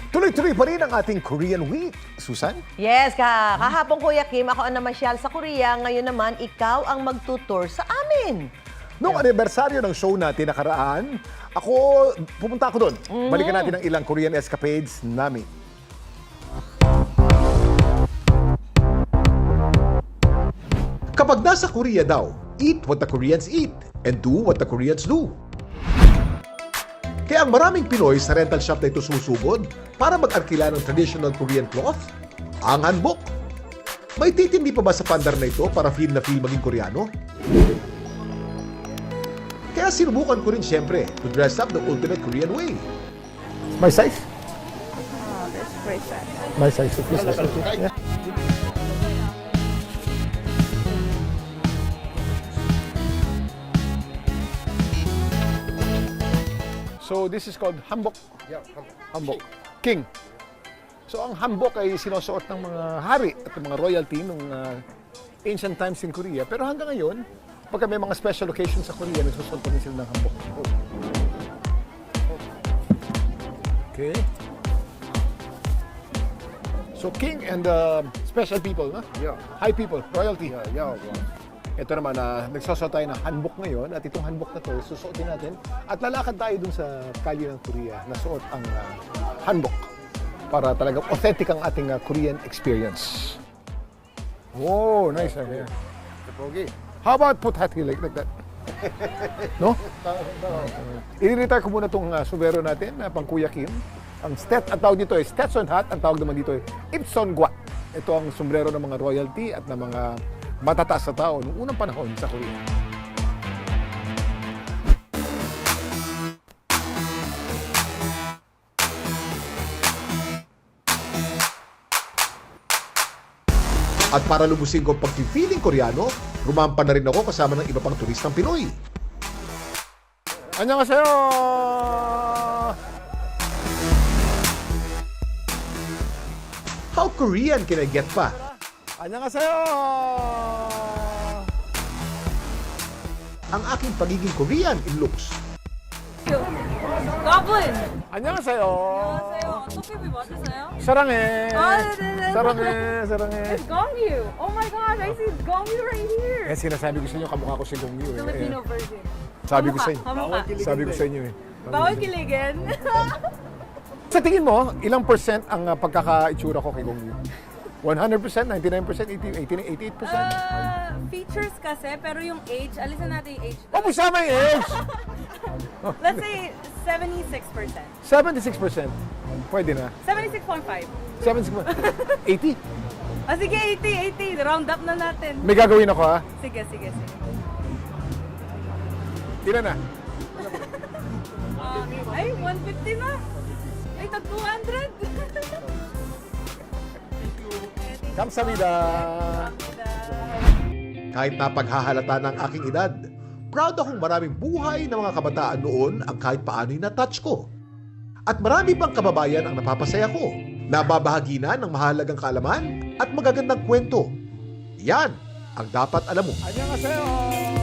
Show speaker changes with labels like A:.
A: Tuloy-tuloy pa rin ang ating Korean Week. Susan?
B: Yes, kahapon Kuya Kim, ako ang namasyal sa Korea. Ngayon naman, ikaw ang magtutour sa amin.
A: Noong anibersaryo ng show natin nakaraan, pupunta ako doon. Balikan natin ang ilang Korean escapades namin. Kapag nasa Korea daw, eat what the Koreans eat and do what the Koreans do. Kaya ang maraming Pinoy sa rental shop na ito sumusugod para mag-arkila ng traditional Korean cloth, ang hanbok. May titindi pa ba sa pandar na ito para feel na feel maging Koreano? Kaya sinubukan ko rin siyempre to dress up the ultimate Korean way. My size?
C: Oh, that's very sad.
A: My size, please. Yeah. So this is called hanbok.
D: Yeah,
A: Hanbok. King. So ang hanbok ay sinusuot ng mga hari at ng mga royalty nung ancient times in Korea. Pero hanggang ngayon, pagka may mga special occasions sa Korea, nagsusuot pa rin sila ng hanbok. Okay. So king and special people, no?
D: Yeah.
A: High people, royalty.
D: yeah.
A: Ito naman, nagsusuot tayo ng hanbok ngayon at itong hanbok na to, susuotin natin at lalakad tayo dun sa kalye ng Korea na suot ang hanbok para talagang authentic ang ating Korean experience. Oh, nice idea.
D: Pogi.
A: How about put hat here like that? No? I-retire ko muna itong sombrero natin, pang Kuya Kim. Ang tawag dito ay Stetson hat, ang tawag naman dito ay Ipsongwa. Ito ang sombrero ng mga royalty at ng mga matataas sa tao noong unang panahon sa Korea. At para lubusin ko ang pag-feeling Koreano, rumampa na rin ako kasama ng iba pang turistang Pinoy. Annyeonghaseyo! How Korean can I get pa? Annyeonghaseyo! Ang aking pagiging Korean in looks.
C: Goblin!
A: Annyeonghaseyo!
C: 안녕하세요. 토끼비 맞으세요?
A: 사랑해!
C: 네네네.
A: 사랑해!
C: It's Gongyu. Oh my gosh, I see Gongyu right here.
A: Eh, sinasabi ko sa inyo, kamukha ko si Gongyu.
C: Filipino version.
A: Sabi ko sa inyo.
C: Kamukha.
A: Sabi ko sa inyo eh.
C: Bawal kiligin.
A: Sa tingin mo, ilang percent ang pagkakaitsura ko kay Gongyu? 100%, 99%, 88%?
C: Features kasi, pero yung age, alisan natin yung age.
A: Oh, masama yung age!
C: Let's say 76%.
A: 76%. Pwede na.
C: 76.5.
A: 76%. 80?
C: Ah, sige, 80. Round up na natin.
A: May gagawin ako ha.
C: Sige.
A: Ilan na?
C: Ay, 150 na. Ay, tag 200.
A: Kamsahamnida! Kahit napaghahalata ng aking edad, proud akong maraming buhay ng mga kabataan noon ang kahit paano'y na-touch ko. At marami pang kababayan ang napapasaya ko, nababahagi na ng mahalagang kaalaman at magagandang kwento. Yan ang dapat alam mo. Annyeonghaseyo!